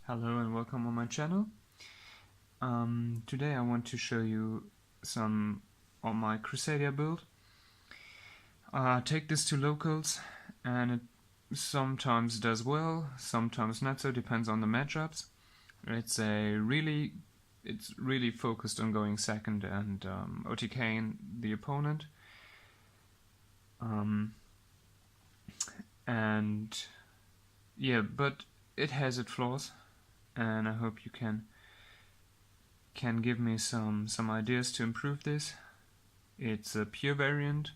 Hello and welcome on my channel. Today I want to show you some on my Crusadia build. Take this to locals and it sometimes does well, sometimes not so, depends on the matchups. It's really focused on going second and OTKing the opponent. And yeah, but it has its flaws, and I hope you can give me some ideas to improve this. It's a pure variant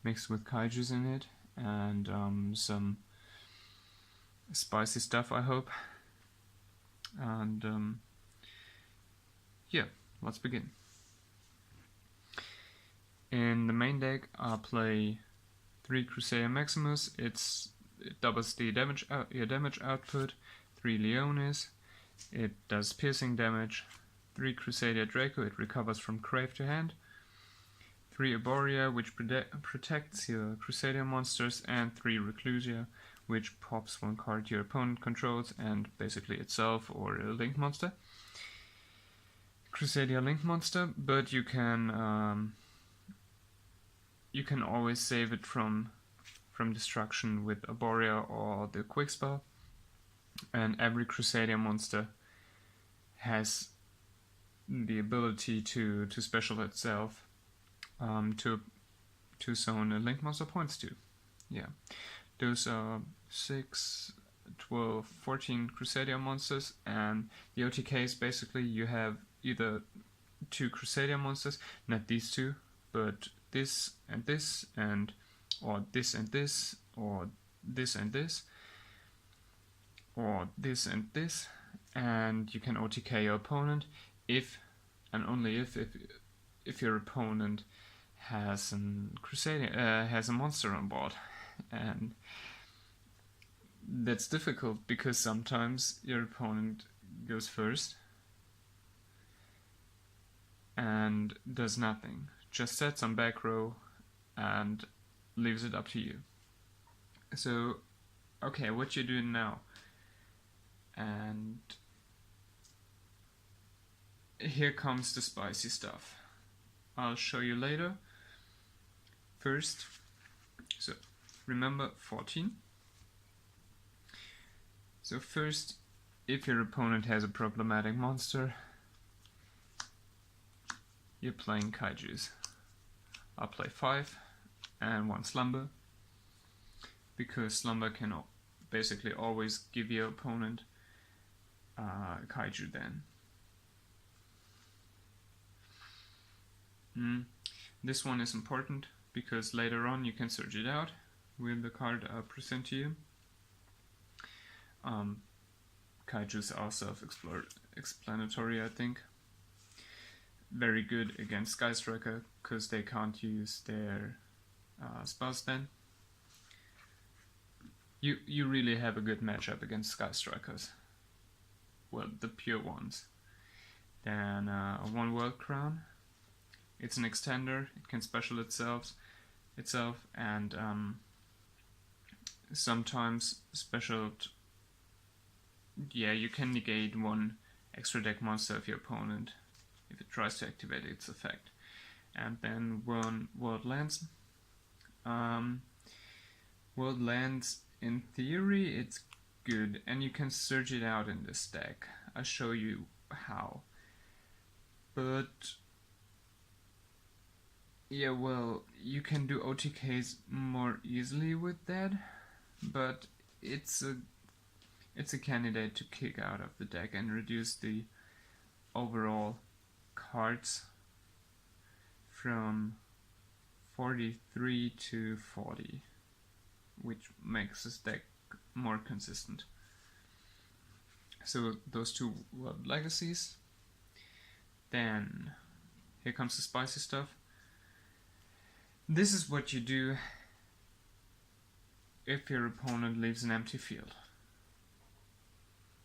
mixed with kaijus in it and some spicy stuff, I hope. And yeah, let's begin. In the main deck I'll play 3 Crusadia Maximus. It doubles the damage output, 3 Leones, it does piercing damage, 3 Crusadia Draco, it recovers from Crave to hand, 3 Arborea, which protects your Crusadia monsters, and 3 Reclusia, which pops 1 card your opponent controls and basically itself or a link monster. Crusadia link monster, but you can always save it from destruction with Arborea or the quick spell, and every Crusadia monster has the ability to special itself to zone a link monster points to. Yeah, those are 6, 12, 14 Crusadia monsters, and the OTKs basically you have either 2 Crusadia monsters, not these 2, but this and this, and or this and this, or this and this, or this and this, and you can OTK your opponent if and only if your opponent has has a monster on board. And that's difficult because sometimes your opponent goes first and does nothing, just sets on back row and leaves it up to you. So okay, what you doing now? And here comes the spicy stuff. I'll show you later. First, so remember 14. So first, if your opponent has a problematic monster, you're playing kaijus. I'll play 5 and 1 slumber, because slumber can basically always give your opponent kaiju then. This one is important because later on you can search it out with the card I'll present to you. Kaijus are self-explanatory, I think. Very good against Sky Striker because they can't use their spells then. You really have a good matchup against Sky Strikers. Well, the pure ones. Then 1 World Crown. It's an extender, it can special itself, and sometimes specialed. Yeah, you can negate 1 extra deck monster of your opponent if it tries to activate its effect. And then 1 World Lands. World Lands, in theory, it's good, and you can search it out in this deck. I'll show you how. But yeah, well, you can do OTKs more easily with that, but it's a candidate to kick out of the deck and reduce the overall cards from 43 to 40, which makes this deck more consistent. So those 2 World Legacies. Then here comes the spicy stuff. This is what you do if your opponent leaves an empty field.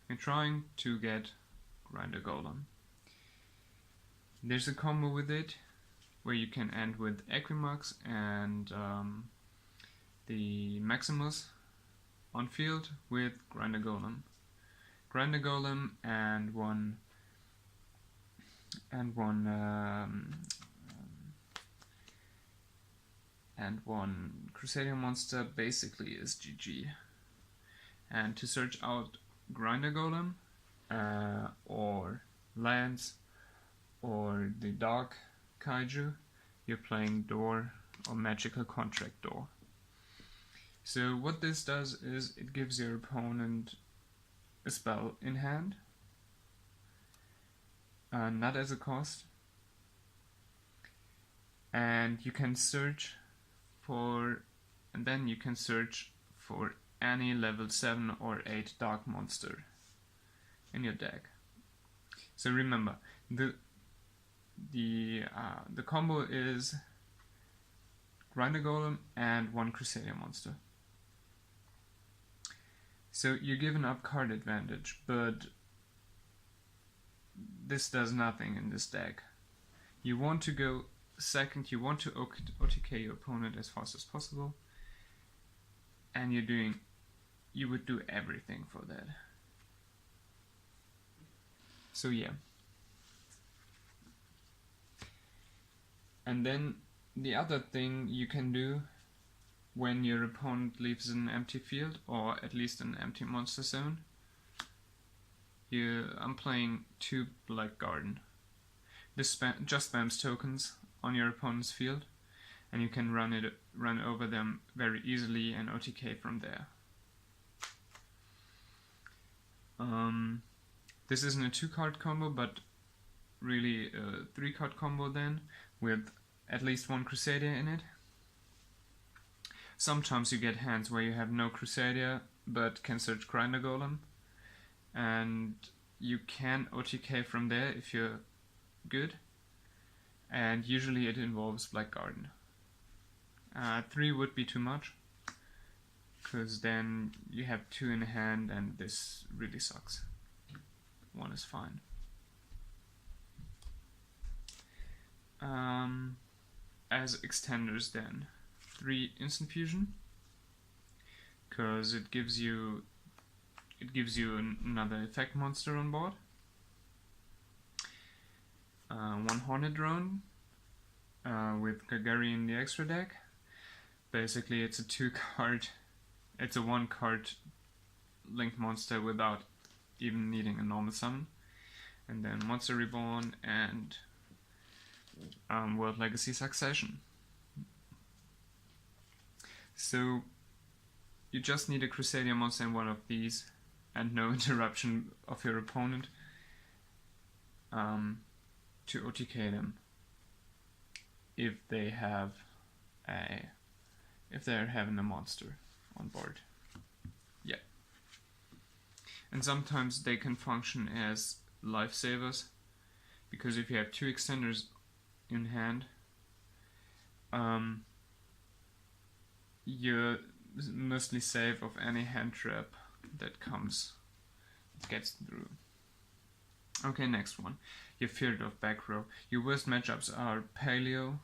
You're trying to get Grinder Golem. There's a combo with it where you can end with Equinox and the Maximus on field with Grinder Golem. Grinder Golem and one Crusadia monster basically is GG. And to search out Grinder Golem or lands or the Dark Kaiju, you're playing Door or Magical Contract Door. So what this does is it gives your opponent a spell in hand, not as a cost, and you can search for, and then you can search for any level 7 or 8 dark monster in your deck. So remember, the combo is Grinder Golem and one Crusadia monster. So you're given up card advantage, but this does nothing in this deck. You want to go second, you want to OTK your opponent as fast as possible, and you would do everything for that. So yeah. And then the other thing you can do when your opponent leaves an empty field, or at least an empty monster zone, I'm playing 2 Black Garden. This just spams tokens on your opponent's field, and you can run over them very easily and OTK from there. This isn't a 2-card combo, but really a 3-card combo then, with at least 1 Crusadia in it. Sometimes you get hands where you have no Crusadia, but can search Grinder Golem, and you can OTK from there if you're good, and usually it involves Black Garden. 3 would be too much, because then you have 2 in hand and this really sucks. 1 is fine. As extenders then, 3 Instant Fusion, because it gives you another effect monster on board. 1 Hornet Drone with Gagari in the extra deck. Basically it's a 2-card, it's a 1-card linked monster without even needing a normal summon. And then Monster Reborn and World Legacy Succession. So you just need a Crusadia monster in one of these and no interruption of your opponent to OTK them if they're having a monster on board. Yeah. And sometimes they can function as lifesavers, because if you have 2 extenders in hand, you're mostly safe of any hand trap that gets through. Okay, next one. You're feared of back row. Your worst matchups are Paleo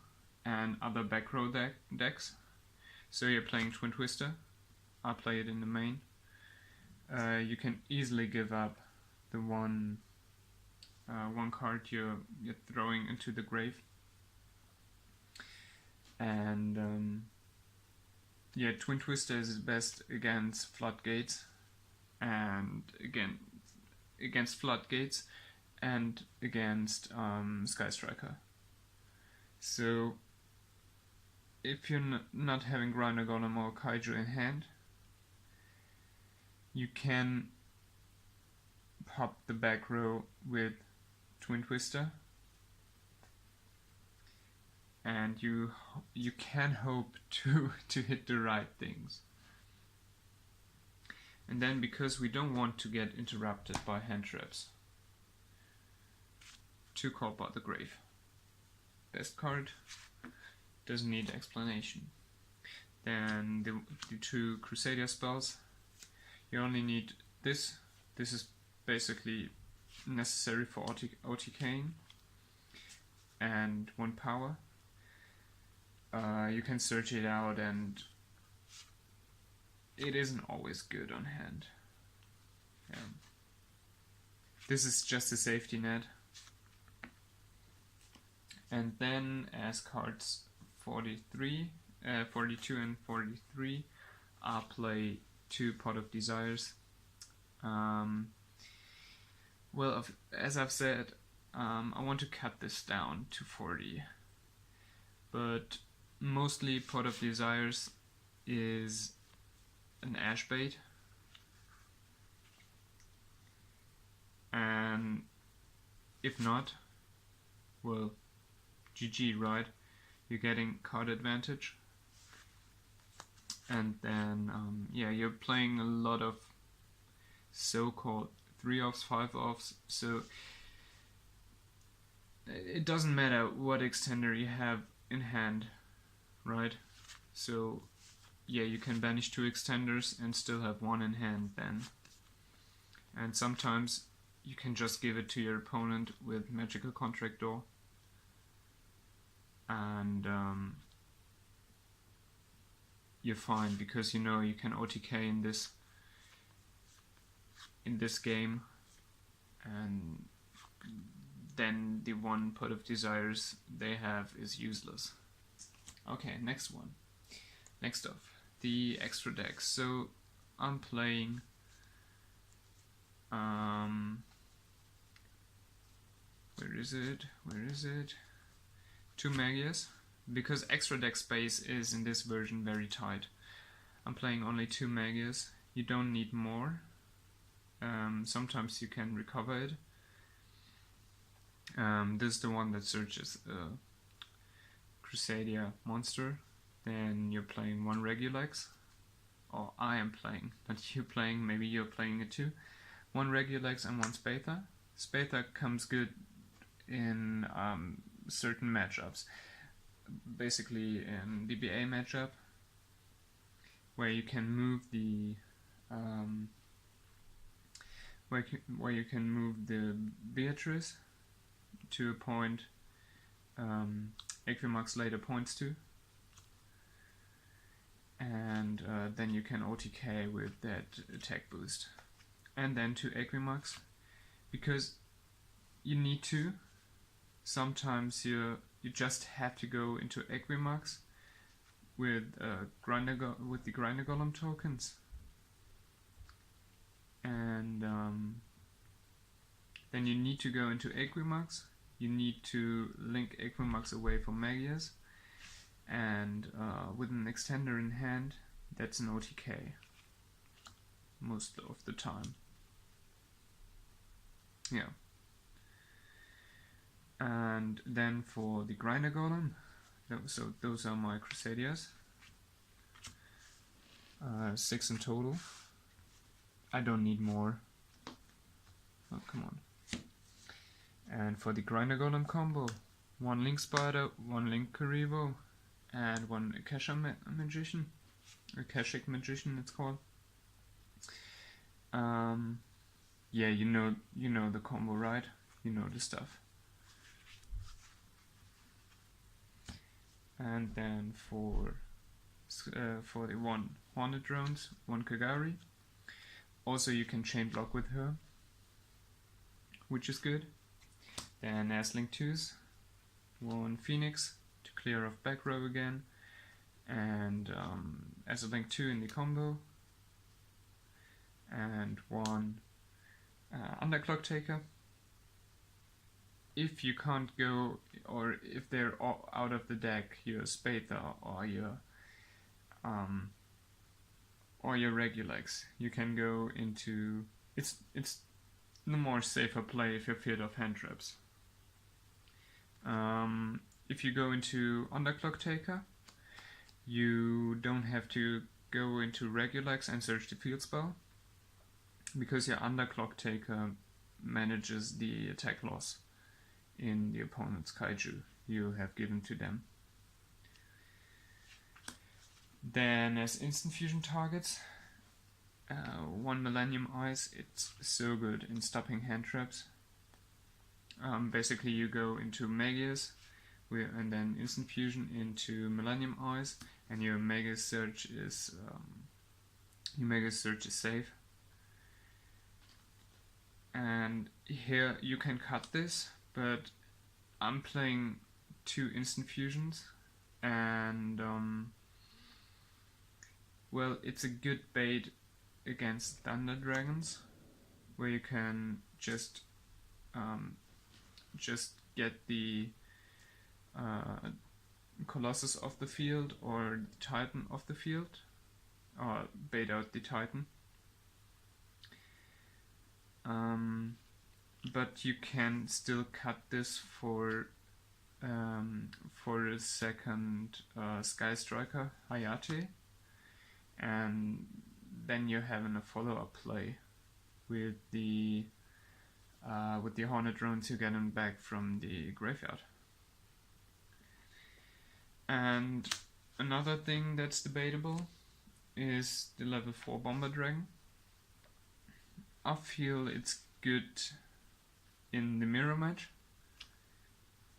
and other back row decks. So you're playing Twin Twister. I'll play it in the main. You can easily give up the one card you're throwing into the grave. And yeah, Twin Twister is best against Floodgates, and against Floodgates and against Sky Striker. So if you're not having Grinder Golem or Kaiju in hand, you can pop the back row with Twin Twister, and you can hope to hit the right things. And then, because we don't want to get interrupted by hand traps, 2 Call by the Grave. Best card, doesn't need explanation. Then the 2 Crusadia spells. You only need this. This is basically necessary for OTKing, and 1 power. You can search it out, and it isn't always good on hand. Yeah. this is just a safety net. And then as cards 42 and 43, I'll play 2 Pot of Desires. Well, as I've said, I want to cut this down to 40, but mostly Pot of Desires is an ash bait, and if not, well, GG, right? You're getting card advantage, and then yeah, you're playing a lot of so-called 3-offs, 5-offs, so it doesn't matter what extender you have in hand, right? So yeah, you can banish 2 extenders and still have 1 in hand then. And sometimes you can just give it to your opponent with Magical Contract Door. And you're fine, because you know you can OTK in this game, and then the 1 Pot of Desires they have is useless. Okay, next one. Next up, the extra decks. So I'm playing where is it? 2 Magias, because extra deck space is in this version very tight. I'm playing only 2 Magias. You don't need more. Sometimes you can recover it. This is the one that searches Crusadia monster. Then you're playing 1 Regulex, or I am playing, not you playing, maybe you're playing it too. 1 Regulex and 1 Spatha. Spatha comes good in certain matchups, basically in DBA matchup, where you can move the where you can move the Beatrice to a point Equimax later points to, and then you can OTK with that attack boost, and then to Equimax, because you need to. Sometimes you just have to go into Equimax with the Grinder Golem tokens, and then you need to go into Equimax. You need to link Equimax away from Magias, and with an extender in hand, that's an OTK most of the time. Yeah. And then for the Grinder Golem, so those are my Crusadias. 6 in total. I don't need more. Oh, come on. And for the Grinder Golem combo, 1 Link Spider, 1 Link Karibo, and 1 Akashic Magician. Akashic Magician it's called. Yeah, you know the combo, right? You know the stuff. And then for the 1 Hornet Drones, 1 Kagari. Also you can chain block with her, which is good. Then as Link 2s, 1 Phoenix to clear off back row again, and as a Link 2 in the combo, and 1 Underclock Taker. If you can't go, or if they're all out of the deck, your Spatha or your Regulex, you can go into it's the more safer play if you're feared of hand traps. If you go into Underclock Taker, you don't have to go into Regulex and search the field spell, because your Underclock Taker manages the attack loss in the opponent's kaiju you have given to them. Then as instant fusion targets, 1 Millennium Eyes, it's so good in stopping hand traps. Basically you go into Magias, and then instant fusion into Millennium Eyes, and your Mega Search is safe. And here you can cut this, but I'm playing 2 instant fusions, and well, it's a good bait against Thunder Dragons, where you can just get the Colossus off the field or the Titan off the field, or bait out the Titan. But you can still cut this for a second Sky Striker Hayate, and then you're having a follow-up play with the Hornet drones you're getting back from the graveyard. And another thing that's debatable is the level 4 Bomber Dragon. I feel it's good in the mirror match.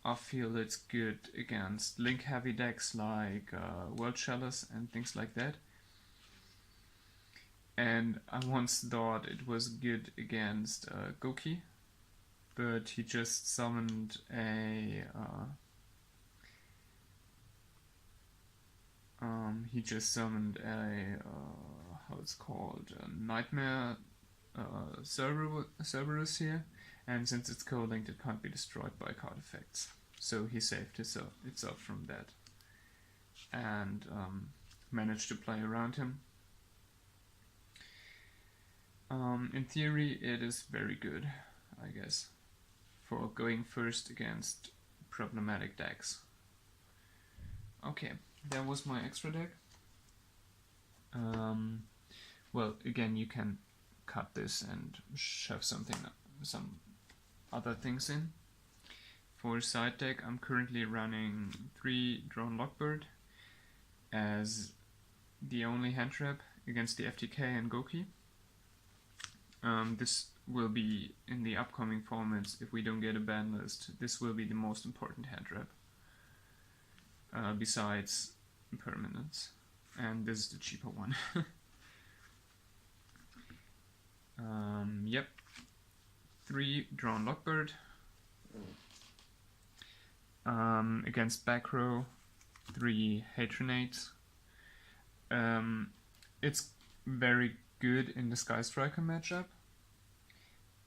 I feel it's good against link heavy decks like World Chalice and things like that. And I once thought it was good against Goki, but he just summoned a how it's called, a Nightmare Cerberus here, and since it's co-linked it can't be destroyed by card effects, so he saved itself from that and managed to play around him. In theory it is very good, I guess, for going first against problematic decks. Okay, that was my extra deck. Well, again, you can cut this and shove some other things in. For side deck, I'm currently running 3 Drone Lockbird as the only hand trap against the FTK and Goki. This will be, in the upcoming formats, if we don't get a ban list, this will be the most important hand trap, besides Permanence, and this is the cheaper one. Yep, 3 Drawn Lockbird against back row, 3 Hatronades. It's very good in the Sky Striker matchup,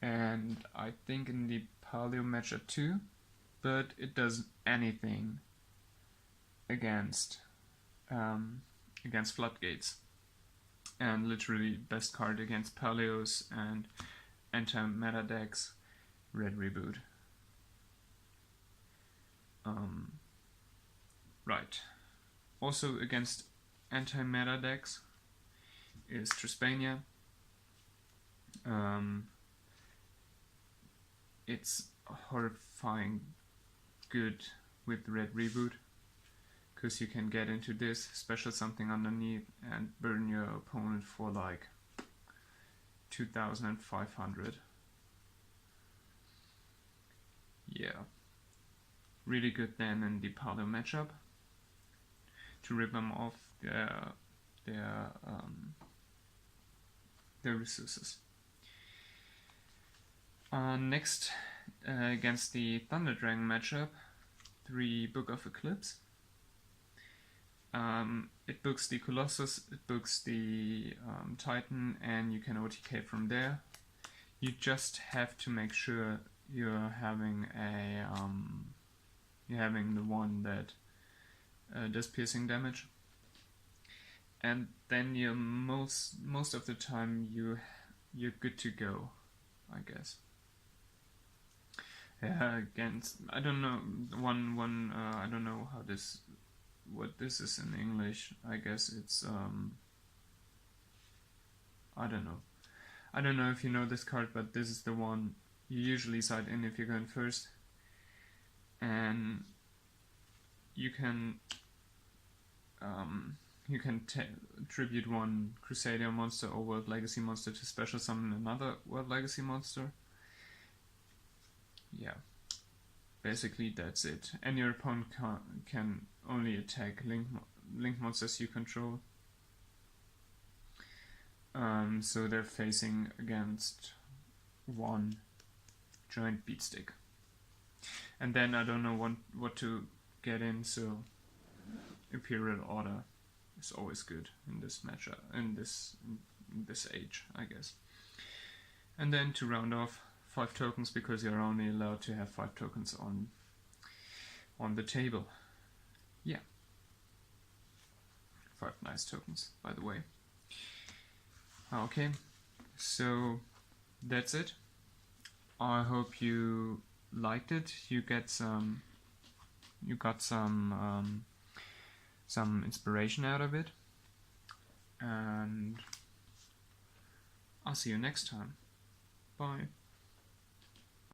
and I think in the Paleo matchup too, but it does anything against Floodgates, and literally best card against Paleos and anti-meta decks, Red Reboot. Right. Also against anti-meta decks is Trispania. It's horrifying good with Red Reboot, because you can get into this, special something underneath, and burn your opponent for like 2,500. Yeah. Really good then in the Paleo matchup to rip them off their resources. Next, against the Thunder Dragon matchup, 3 Book of Eclipse. It books the Colossus, it books the Titan, and you can OTK from there. You just have to make sure you're having the one that does piercing damage, and then you're most of the time you're good to go, I guess. Against, I don't know, I don't know what this is in English. I guess it's I don't know if you know this card, but this is the one you usually side in if you're going first, and you can tribute one Crusadia monster or World Legacy monster to special summon another World Legacy monster. Yeah, basically that's it. And your opponent can only attack link monsters you control. So they're facing against 1 giant beatstick. And then I don't know what to get in, so Imperial Order is always good in this matchup, in this age, I guess. And then to round off, 5 tokens, because you're only allowed to have 5 tokens on the table. Yeah. 5 nice tokens, by the way. Okay, so that's it. I hope you liked it. You got some inspiration out of it, and I'll see you next time. Bye.